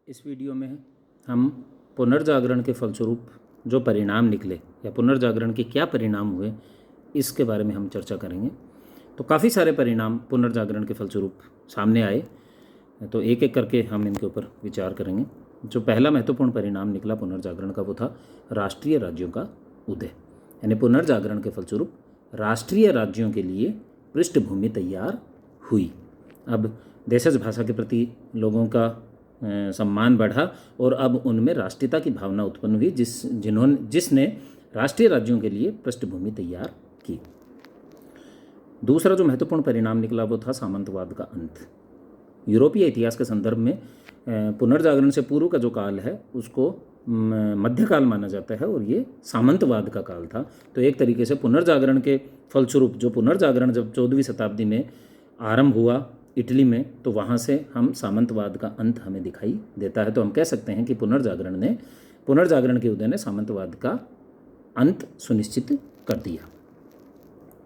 इस वीडियो में हम पुनर्जागरण के फलस्वरूप जो परिणाम निकले या पुनर्जागरण के क्या परिणाम हुए इसके बारे में हम चर्चा करेंगे। तो काफ़ी सारे परिणाम पुनर्जागरण के फलस्वरूप सामने आए, तो एक एक करके हम इनके ऊपर विचार करेंगे। जो पहला महत्वपूर्ण परिणाम निकला पुनर्जागरण का वो था राष्ट्रीय राज्यों का उदय। यानी पुनर्जागरण के फलस्वरूप राष्ट्रीय राज्यों के लिए पृष्ठभूमि तैयार हुई। अब देशज भाषा के प्रति लोगों का सम्मान बढ़ा और अब उनमें राष्ट्रीयता की भावना उत्पन्न हुई जिसने राष्ट्रीय राज्यों के लिए पृष्ठभूमि तैयार की। दूसरा जो महत्वपूर्ण परिणाम निकला वो था सामंतवाद का अंत। यूरोपीय इतिहास के संदर्भ में पुनर्जागरण से पूर्व का जो काल है उसको मध्यकाल माना जाता है और ये सामंतवाद का काल था। तो एक तरीके से पुनर्जागरण के फलस्वरूप जो पुनर्जागरण जब 14वीं शताब्दी में आरंभ हुआ इटली में, तो वहाँ से हम सामंतवाद का अंत हमें दिखाई देता है। तो हम कह सकते हैं कि पुनर्जागरण के उदय ने सामंतवाद का अंत सुनिश्चित कर दिया।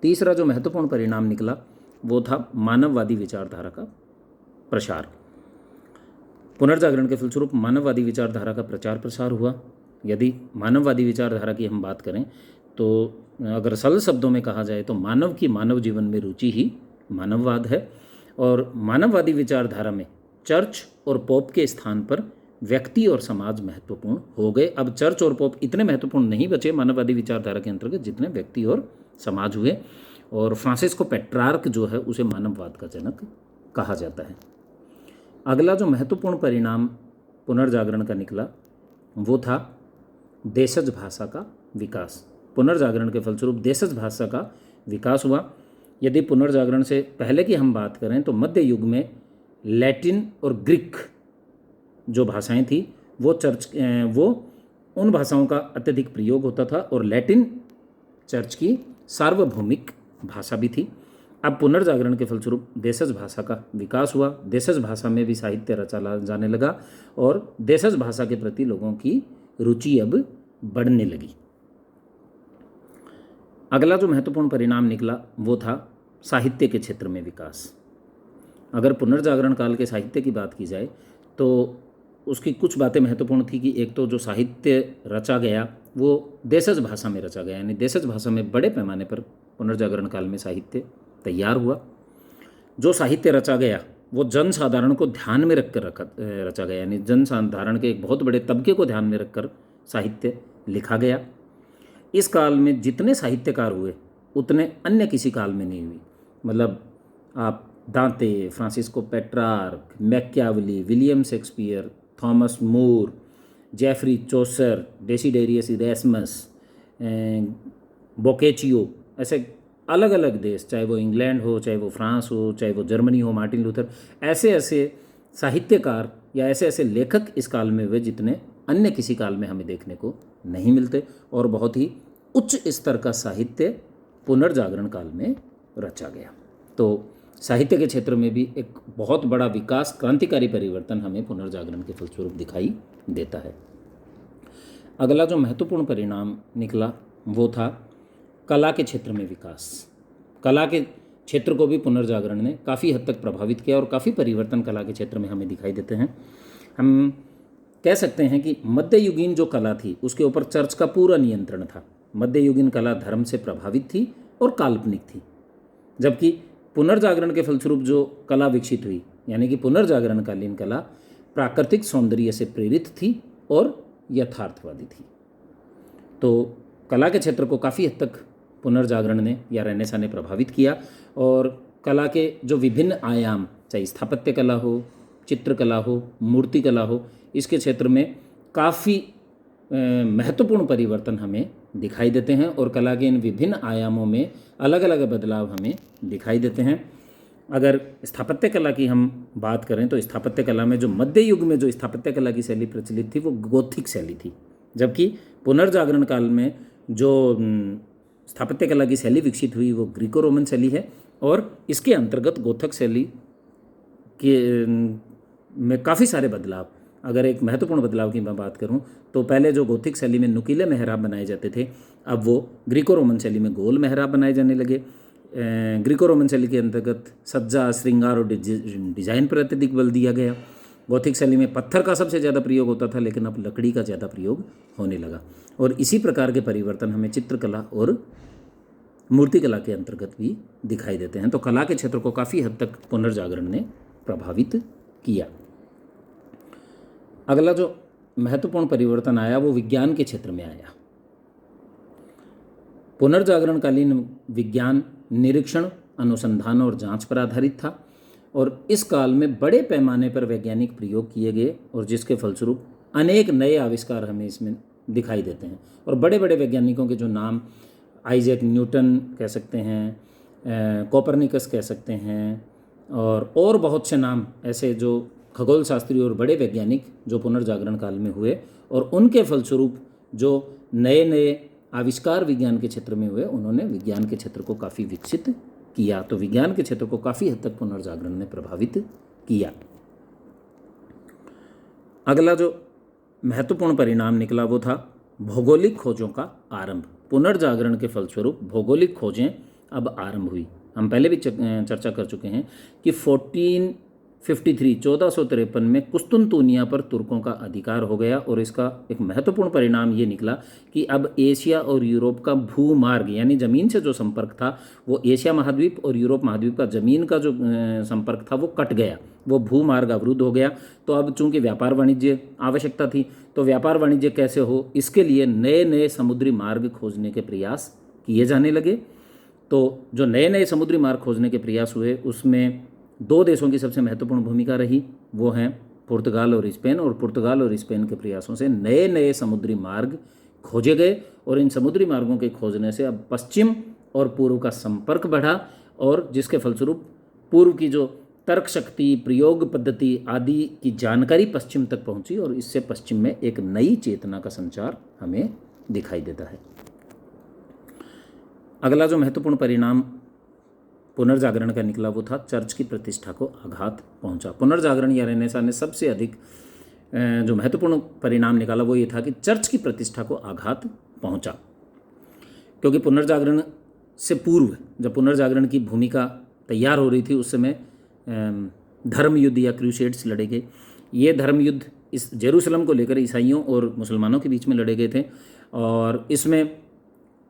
तीसरा जो महत्वपूर्ण परिणाम निकला वो था मानववादी विचारधारा का प्रसार। पुनर्जागरण के फलस्वरूप मानववादी विचारधारा का प्रचार प्रसार हुआ। यदि मानववादी विचारधारा की हम बात करें तो अगर सरल शब्दों में कहा जाए तो मानव की मानव जीवन में रुचि ही मानववाद है। और मानववादी विचारधारा में चर्च और पोप के स्थान पर व्यक्ति और समाज महत्वपूर्ण हो गए। अब चर्च और पोप इतने महत्वपूर्ण नहीं बचे मानववादी विचारधारा के अंतर्गत जितने व्यक्ति और समाज हुए। और फ्रांसिस्को पेट्रार्क जो है उसे मानववाद का जनक कहा जाता है। अगला जो महत्वपूर्ण परिणाम पुनर्जागरण का निकला वो था देशज भाषा का विकास। पुनर्जागरण के फलस्वरूप देशज भाषा का विकास हुआ। यदि पुनर्जागरण से पहले की हम बात करें तो मध्य युग में लैटिन और ग्रीक जो भाषाएं थी वो उन भाषाओं का अत्यधिक प्रयोग होता था और लैटिन चर्च की सार्वभौमिक भाषा भी थी। अब पुनर्जागरण के फलस्वरूप देशज भाषा का विकास हुआ। देशज भाषा में भी साहित्य रचा जाने लगा और देशज भाषा के प्रति लोगों की रुचि अब बढ़ने लगी। अगला जो महत्वपूर्ण परिणाम निकला वो था साहित्य के क्षेत्र में विकास। अगर पुनर्जागरण काल के साहित्य की बात की जाए तो उसकी कुछ बातें महत्वपूर्ण थी कि एक तो जो साहित्य रचा गया वो देशज भाषा में रचा गया, यानी देशज भाषा में बड़े पैमाने पर पुनर्जागरण काल में साहित्य तैयार हुआ। जो साहित्य रचा गया वो जनसाधारण को ध्यान में रखकर रचा गया, यानी जनसाधारण के एक बहुत बड़े तबके को ध्यान में रखकर साहित्य लिखा गया। इस काल में जितने साहित्यकार हुए उतने अन्य किसी काल में नहीं हुई। मतलब आप Dante, Francesco Petrarch, Machiavelli, William Shakespeare, Thomas More, Geoffrey Chaucer, Desiderius Erasmus, Boccaccio, ऐसे अलग अलग देश, चाहे वो इंग्लैंड हो, चाहे वो फ्रांस हो, चाहे वो जर्मनी हो, मार्टिन लूथर, ऐसे ऐसे साहित्यकार या ऐसे ऐसे लेखक इस काल में हुए जितने अन्य किसी काल में हमें देखने को नहीं मिलते। और बहुत ही उच्च स्तर का साहित्य पुनर्जागरण काल में रचा गया। तो साहित्य के क्षेत्र में भी एक बहुत बड़ा विकास, क्रांतिकारी परिवर्तन हमें पुनर्जागरण के फलस्वरूप दिखाई देता है। अगला जो महत्वपूर्ण परिणाम निकला वो था कला के क्षेत्र में विकास। कला के क्षेत्र को भी पुनर्जागरण ने काफ़ी हद तक प्रभावित किया और काफ़ी परिवर्तन कला के क्षेत्र में हमें दिखाई देते हैं। हम कह सकते हैं कि मध्ययुगीन जो कला थी उसके ऊपर चर्च का पूरा नियंत्रण था। मध्ययुगीन कला धर्म से प्रभावित थी और काल्पनिक थी, जबकि पुनर्जागरण के फलस्वरूप जो कला विकसित हुई यानी कि पुनर्जागरण कालीन कला प्राकृतिक सौंदर्य से प्रेरित थी और यथार्थवादी थी। तो कला के क्षेत्र को काफ़ी हद तक पुनर्जागरण ने या रेनेसां ने प्रभावित किया। और कला के जो विभिन्न आयाम, चाहे स्थापत्य कला हो, चित्रकला हो, मूर्ति कला हो, इसके क्षेत्र में काफ़ी महत्वपूर्ण परिवर्तन हमें दिखाई देते हैं और कला के इन विभिन्न आयामों में अलग अलग बदलाव हमें दिखाई देते हैं। अगर स्थापत्य कला की हम बात करें तो स्थापत्य कला में जो मध्य युग में जो स्थापत्य कला की शैली प्रचलित थी वो गोथिक शैली थी, जबकि पुनर्जागरण काल में जो स्थापत्य कला की शैली विकसित हुई वो ग्रीको रोमन शैली है। और इसके अंतर्गत गोथिक शैली के में काफ़ी सारे बदलाव, अगर एक महत्वपूर्ण बदलाव की मैं बात करूं तो पहले जो गोथिक शैली में नुकीले मेहराब बनाए जाते थे अब वो ग्रीको रोमन शैली में गोल मेहराब बनाए जाने लगे। ग्रीको रोमन शैली के अंतर्गत सज्जा, श्रृंगार और डिजाइन पर अत्यधिक बल दिया गया, गौथिक शैली में पत्थर का सबसे ज़्यादा प्रयोग होता था, लेकिन अब लकड़ी का ज़्यादा प्रयोग होने लगा। और इसी प्रकार के परिवर्तन हमें चित्रकला और मूर्तिकला के अंतर्गत भी दिखाई देते हैं। तो कला के क्षेत्र को काफ़ी हद तक पुनर्जागरण ने प्रभावित किया। अगला जो महत्वपूर्ण परिवर्तन आया वो विज्ञान के क्षेत्र में आया। पुनर्जागरणकालीन विज्ञान निरीक्षण, अनुसंधान और जांच पर आधारित था और इस काल में बड़े पैमाने पर वैज्ञानिक प्रयोग किए गए और जिसके फलस्वरूप अनेक नए आविष्कार हमें इसमें दिखाई देते हैं। और बड़े बड़े वैज्ञानिकों के जो नाम आइजैक न्यूटन कह सकते हैं, कोपरनिकस कह सकते हैं, और बहुत से नाम ऐसे जो खगोल शास्त्री और बड़े वैज्ञानिक जो पुनर्जागरण काल में हुए और उनके फलस्वरूप जो नए नए आविष्कार विज्ञान के क्षेत्र में हुए, उन्होंने विज्ञान के क्षेत्र को काफ़ी विकसित किया। तो विज्ञान के क्षेत्र को काफ़ी हद तक पुनर्जागरण ने प्रभावित किया। अगला जो महत्वपूर्ण परिणाम निकला वो था भौगोलिक खोजों का आरंभ। पुनर्जागरण के फलस्वरूप भौगोलिक खोजें अब आरंभ हुई। हम पहले भी चर्चा कर चुके हैं कि 1453 में कुस्तुनतुनिया पर तुर्कों का अधिकार हो गया और इसका एक महत्वपूर्ण परिणाम ये निकला कि अब एशिया और यूरोप का भूमार्ग यानी ज़मीन से जो संपर्क था वो एशिया महाद्वीप और यूरोप महाद्वीप का ज़मीन का जो संपर्क था वो कट गया, वो भूमार्ग अवरुद्ध हो गया। तो अब चूंकि व्यापार वाणिज्य आवश्यकता थी, तो व्यापार वाणिज्य कैसे हो, इसके लिए नए नए समुद्री मार्ग खोजने के प्रयास किए जाने लगे। तो जो नए नए समुद्री मार्ग खोजने के प्रयास हुए उसमें दो देशों की सबसे महत्वपूर्ण भूमिका रही, वो हैं पुर्तगाल और स्पेन। और पुर्तगाल और स्पेन के प्रयासों से नए नए समुद्री मार्ग खोजे गए और इन समुद्री मार्गों के खोजने से अब पश्चिम और पूर्व का संपर्क बढ़ा और जिसके फलस्वरूप पूर्व की जो तर्क शक्ति, प्रयोग पद्धति आदि की जानकारी पश्चिम तक पहुंची और इससे पश्चिम में एक नई चेतना का संचार हमें दिखाई देता है। अगला जो महत्वपूर्ण परिणाम पुनर्जागरण का निकला वो था चर्च की प्रतिष्ठा को आघात पहुंचा। पुनर्जागरण या रेनेसां ने सबसे अधिक जो महत्वपूर्ण परिणाम निकाला वो ये था कि चर्च की प्रतिष्ठा को आघात पहुंचा, क्योंकि पुनर्जागरण से पूर्व जब पुनर्जागरण की भूमिका तैयार हो रही थी उस समय धर्म युद्ध या क्रूसेड्स लड़े गए। ये धर्म युद्ध इस जेरूसलम को लेकर ईसाइयों और मुसलमानों के बीच में लड़े गए थे और इसमें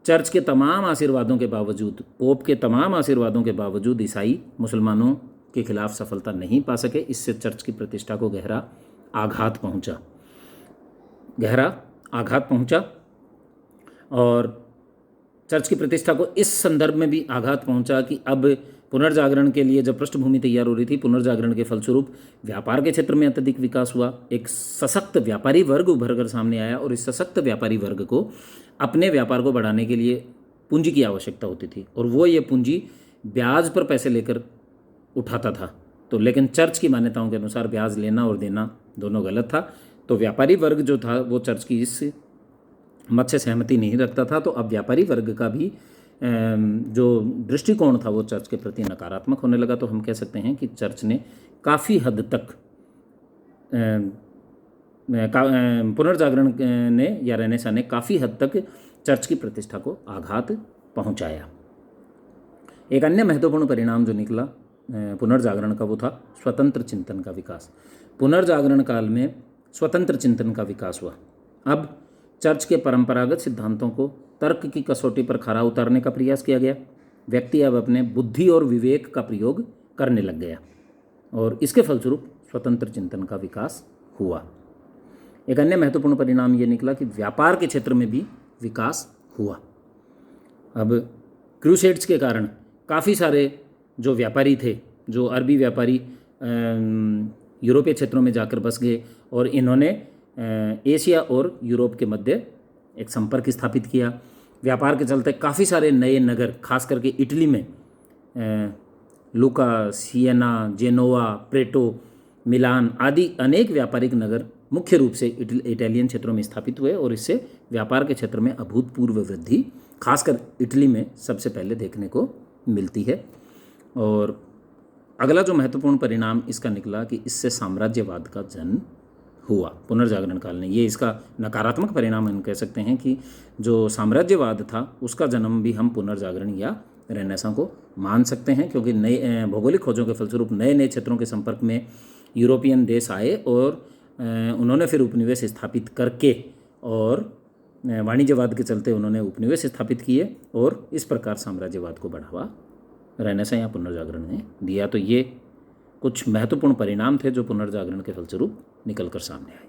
चर्च के तमाम आशीर्वादों के बावजूद, पोप के तमाम आशीर्वादों के बावजूद ईसाई मुसलमानों के खिलाफ सफलता नहीं पा सके। इससे चर्च की प्रतिष्ठा को गहरा आघात पहुंचा और चर्च की प्रतिष्ठा को इस संदर्भ में भी आघात पहुंचा कि अब पुनर्जागरण के लिए जब पृष्ठभूमि तैयार हो रही थी, पुनर्जागरण के फलस्वरूप व्यापार के क्षेत्र में अत्यधिक विकास हुआ, एक सशक्त व्यापारी वर्ग उभर कर सामने आया और इस सशक्त व्यापारी वर्ग को अपने व्यापार को बढ़ाने के लिए पूंजी की आवश्यकता होती थी और वो ये पूंजी ब्याज पर पैसे लेकर उठाता था। तो लेकिन चर्च की मान्यताओं के अनुसार ब्याज लेना और देना दोनों गलत था। तो व्यापारी वर्ग जो था वो चर्च की इस मत से सहमति नहीं रखता था। तो अब व्यापारी वर्ग का भी जो दृष्टिकोण था वो चर्च के प्रति नकारात्मक होने लगा। तो हम कह सकते हैं कि चर्च ने काफ़ी हद तक पुनर्जागरण ने या रेनेसां ने काफ़ी हद तक चर्च की प्रतिष्ठा को आघात पहुंचाया। एक अन्य महत्वपूर्ण परिणाम जो निकला पुनर्जागरण का वो था स्वतंत्र चिंतन का विकास। पुनर्जागरण काल में स्वतंत्र चिंतन का विकास हुआ। अब चर्च के परंपरागत सिद्धांतों को तर्क की कसौटी पर खरा उतारने का प्रयास किया गया। व्यक्ति अब अपने बुद्धि और विवेक का प्रयोग करने लग गया और इसके फलस्वरूप स्वतंत्र चिंतन का विकास हुआ। एक अन्य महत्वपूर्ण परिणाम ये निकला कि व्यापार के क्षेत्र में भी विकास हुआ। अब क्रूसेड्स के कारण काफ़ी सारे जो व्यापारी थे, जो अरबी व्यापारी यूरोपीय क्षेत्रों में जाकर बस गए और इन्होंने एशिया और यूरोप के मध्य एक संपर्क स्थापित किया। व्यापार के चलते काफ़ी सारे नए नगर, खास करके इटली में लुका, सियना, जेनोवा, प्रेटो, मिलान आदि अनेक व्यापारिक नगर मुख्य रूप से इटालियन क्षेत्रों में स्थापित हुए और इससे व्यापार के क्षेत्र में अभूतपूर्व वृद्धि खासकर इटली में सबसे पहले देखने को मिलती है। और अगला जो महत्वपूर्ण परिणाम इसका निकला कि इससे साम्राज्यवाद का जन्म हुआ पुनर्जागरण काल ने। ये इसका नकारात्मक परिणाम हम कह सकते हैं कि जो साम्राज्यवाद था उसका जन्म भी हम पुनर्जागरण या रेनेसां को मान सकते हैं, क्योंकि नए भौगोलिक खोजों के फलस्वरूप नए नए क्षेत्रों के संपर्क में यूरोपियन देश आए और उन्होंने फिर उपनिवेश स्थापित करके और वाणिज्यवाद के चलते उन्होंने उपनिवेश स्थापित किए और इस प्रकार साम्राज्यवाद को बढ़ावा रेनेसां या पुनर्जागरण ने दिया। तो ये कुछ महत्वपूर्ण परिणाम थे जो पुनर्जागरण के फलस्वरूप निकल कर सामने आए।